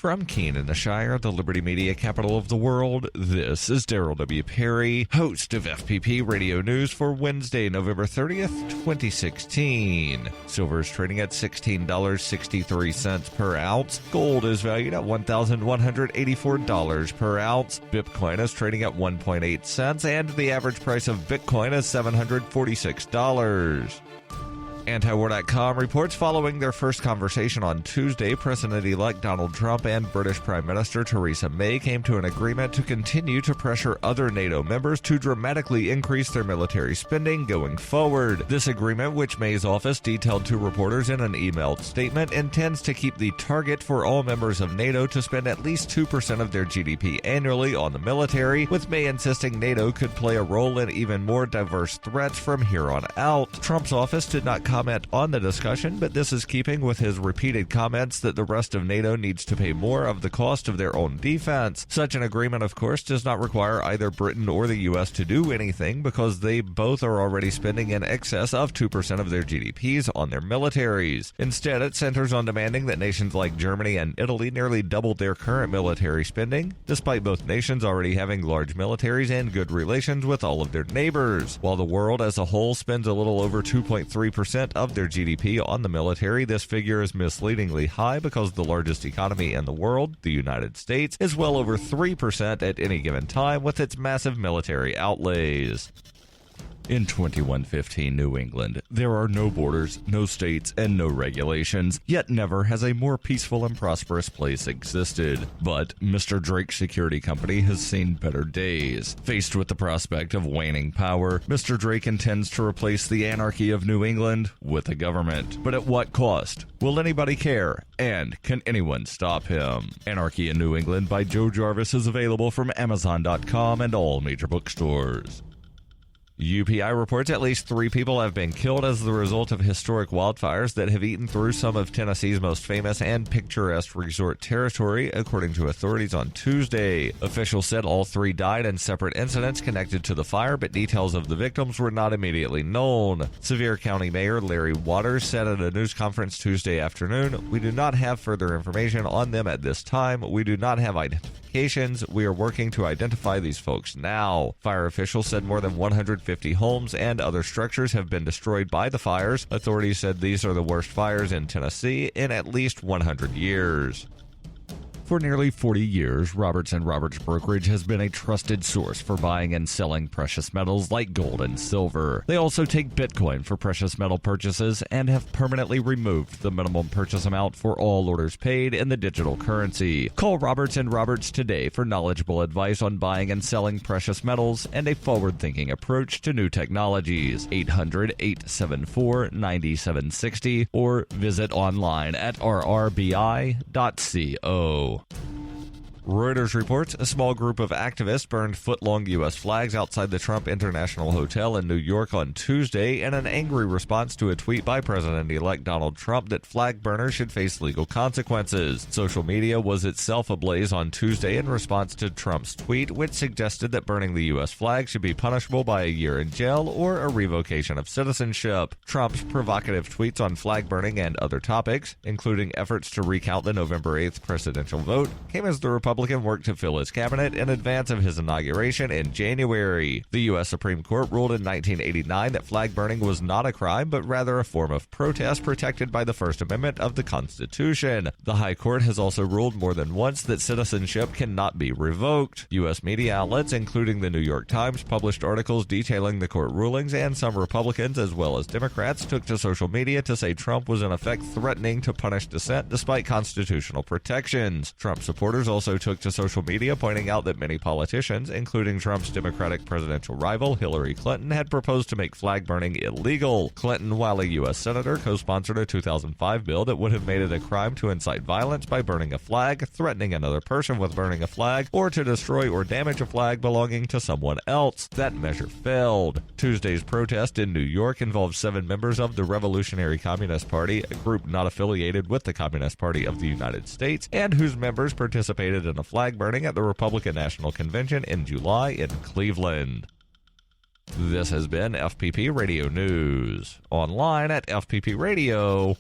From Keene in the Shire, the Liberty Media capital of the world, this is Daryl W. Perry, host of FPP Radio News for Wednesday, November 30th, 2016. Silver is trading at $16.63 per ounce. Gold is valued at $1,184 per ounce. Bitcoin is trading at 1.8 cents, and the average price of Bitcoin is $746. Antiwar.com reports following their first conversation on Tuesday, President-elect Donald Trump and British Prime Minister Theresa May came to an agreement to continue to pressure other NATO members to dramatically increase their military spending going forward. This agreement, which May's office detailed to reporters in an emailed statement, intends to keep the target for all members of NATO to spend at least 2% of their GDP annually on the military, with May insisting NATO could play a role in even more diverse threats from here on out. Trump's office did not comment on the discussion, but this is keeping with his repeated comments that the rest of NATO needs to pay more of the cost of their own defense. Such an agreement, of course, does not require either Britain or the U.S. to do anything because they both are already spending in excess of 2% of their GDPs on their militaries. Instead, it centers on demanding that nations like Germany and Italy nearly double their current military spending, despite both nations already having large militaries and good relations with all of their neighbors. While the world as a whole spends a little over 2.3% of their GDP on the military, this figure is misleadingly high because the largest economy in the world, the United States, is well over 3% at any given time with its massive military outlays. In 2115 New England, there are no borders, no states, and no regulations, yet never has a more peaceful and prosperous place existed. But Mr. Drake's security company has seen better days. Faced with the prospect of waning power, Mr. Drake intends to replace the anarchy of New England with a government. But at what cost? Will anybody care? And can anyone stop him? Anarchy in New England by Joe Jarvis is available from Amazon.com and all major bookstores. UPI reports at least 3 people have been killed as the result of historic wildfires that have eaten through some of Tennessee's most famous and picturesque resort territory, according to authorities on Tuesday. Officials said all 3 died in separate incidents connected to the fire, but details of the victims were not immediately known. Sevier County Mayor Larry Waters said at a news conference Tuesday afternoon, "We do not have further information on them at this time. We do not have identifications. We are working to identify these folks now." Fire officials said more than 150 homes and other structures have been destroyed by the fires. Authorities said these are the worst fires in Tennessee in at least 100 years. For nearly 40 years, Roberts & Roberts Brokerage has been a trusted source for buying and selling precious metals like gold and silver. They also take Bitcoin for precious metal purchases and have permanently removed the minimum purchase amount for all orders paid in the digital currency. Call Roberts & Roberts today for knowledgeable advice on buying and selling precious metals and a forward-thinking approach to new technologies. 800-874-9760 or visit online at rrbi.co. Reuters reports a small group of activists burned foot-long U.S. flags outside the Trump International Hotel in New York on Tuesday in an angry response to a tweet by President-elect Donald Trump that flag burners should face legal consequences. Social media was itself ablaze on Tuesday in response to Trump's tweet, which suggested that burning the U.S. flag should be punishable by a year in jail or a revocation of citizenship. Trump's provocative tweets on flag burning and other topics, including efforts to recount the November 8th presidential vote, came as the Republican worked to fill his cabinet in advance of his inauguration in January. The U.S. Supreme Court ruled in 1989 that flag burning was not a crime, but rather a form of protest protected by the First Amendment of the Constitution. The High Court has also ruled more than once that citizenship cannot be revoked. U.S. media outlets, including the New York Times, published articles detailing the court rulings, and some Republicans as well as Democrats took to social media to say Trump was in effect threatening to punish dissent despite constitutional protections. Trump supporters also took to social media pointing out that many politicians, including Trump's Democratic presidential rival Hillary Clinton, had proposed to make flag burning illegal. Clinton, while a U.S. senator, co-sponsored a 2005 bill that would have made it a crime to incite violence by burning a flag, threatening another person with burning a flag, or to destroy or damage a flag belonging to someone else. That measure failed. Tuesday's protest in New York involved 7 members of the Revolutionary Communist Party, a group not affiliated with the Communist Party of the United States, and whose members participated in a flag burning at the Republican National Convention in July in Cleveland. This has been FPP Radio News, online at fppradio.com.